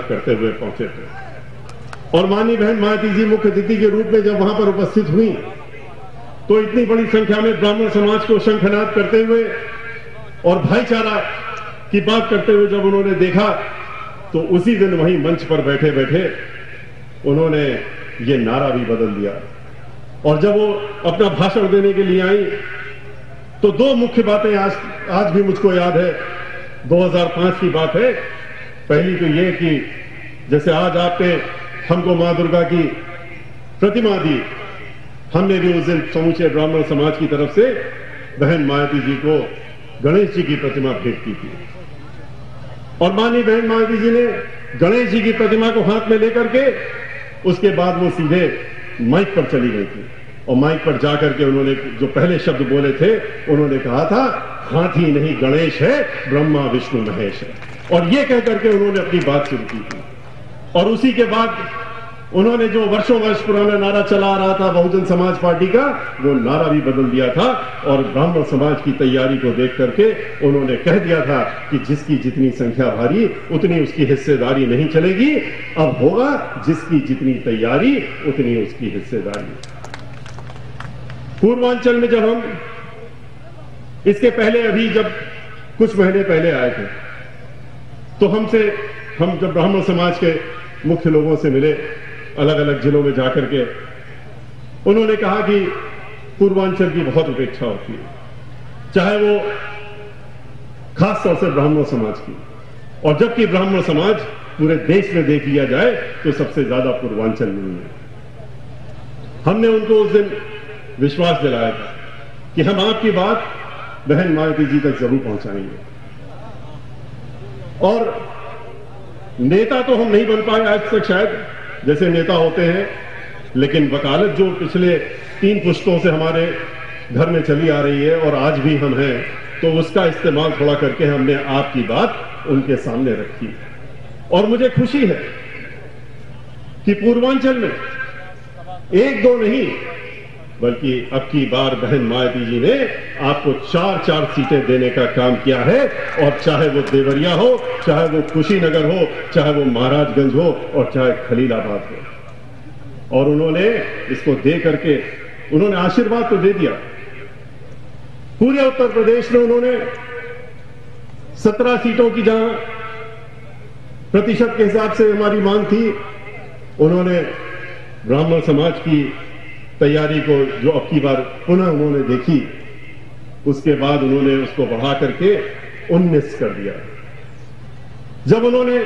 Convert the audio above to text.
करते हुए पहुंचे थे। और माननीय बहन मायावती जी मुख्य अतिथि के रूप में जब वहां पर उपस्थित हुई तो इतनी बड़ी संख्या में ब्राह्मण समाज को शंखनाद करते हुए और भाईचारा की बात करते हुए जब उन्होंने देखा तो उसी दिन वहीं मंच पर बैठे बैठे उन्होंने ये नारा भी बदल दिया। और जब वो अपना भाषण देने के लिए आई तो दो मुख्य बातें आज भी मुझको याद है। 2005 की बात है। पहली तो ये कि जैसे आज आपने हमको मां दुर्गा की प्रतिमा दी, हमने भी उस दिन समूचे ब्राह्मण समाज की तरफ से बहन मायावती जी को गणेश जी की प्रतिमा भेंट की थी। और माननीय बहन मायावती जी ने गणेश जी की प्रतिमा को हाथ में लेकर के उसके बाद वो सीधे माइक पर चली गई थी। और माइक पर जाकर के उन्होंने जो पहले शब्द बोले थे उन्होंने कहा था, हाथी नहीं गणेश है, ब्रह्मा विष्णु महेश है। और ये कहकर के उन्होंने अपनी बात शुरू की थी। और उसी के बाद उन्होंने जो वर्षों वर्ष पुराना नारा चला आ रहा था बहुजन समाज पार्टी का, वो नारा भी बदल दिया था। और ब्राह्मण समाज की तैयारी को देख करके उन्होंने कह दिया था कि जिसकी जितनी संख्या भारी उतनी उसकी हिस्सेदारी नहीं चलेगी। अब होगा जिसकी जितनी तैयारी उतनी उसकी हिस्सेदारी। पूर्वांचल में जब हम इसके पहले अभी जब कुछ महीने पहले आए थे तो हम जब ब्राह्मण समाज के मुख्य लोगों से मिले अलग अलग जिलों में जाकर के, उन्होंने कहा कि पूर्वांचल की बहुत उपेक्षा होती है, चाहे वो खास तौर से ब्राह्मण समाज की। और जबकि ब्राह्मण समाज पूरे देश में देख लिया जाए तो सबसे ज्यादा पूर्वांचल में ही है। हमने उनको उस दिन विश्वास दिलाया था कि हम आपकी बात बहन मायावती जी तक जरूर पहुंचाएंगे। और नेता तो हम नहीं बन पाए आज तक शायद, जैसे नेता होते हैं, लेकिन वकालत जो पिछले 3 पुश्तों से हमारे घर में चली आ रही है और आज भी हम हैं, तो उसका इस्तेमाल थोड़ा करके हमने आपकी बात उनके सामने रखी। और मुझे खुशी है कि पूर्वांचल में 1-2 नहीं बल्कि अब की बार बहन मायावती जी ने आपको 4-4 सीटें देने का काम किया है। और चाहे वो देवरिया हो, चाहे वो कुशीनगर हो, चाहे वो महाराजगंज हो और चाहे खलीलाबाद हो। और उन्होंने इसको दे करके उन्होंने आशीर्वाद तो दे दिया। पूरे उत्तर प्रदेश में उन्होंने 17 सीटों की जहां प्रतिशत के हिसाब से हमारी मांग थी, उन्होंने ब्राह्मण समाज की तैयारी को जो अब की बार पुनः उन्होंने देखी, उसके बाद उन्होंने उसको बढ़ा करके 19 कर दिया। जब उन्होंने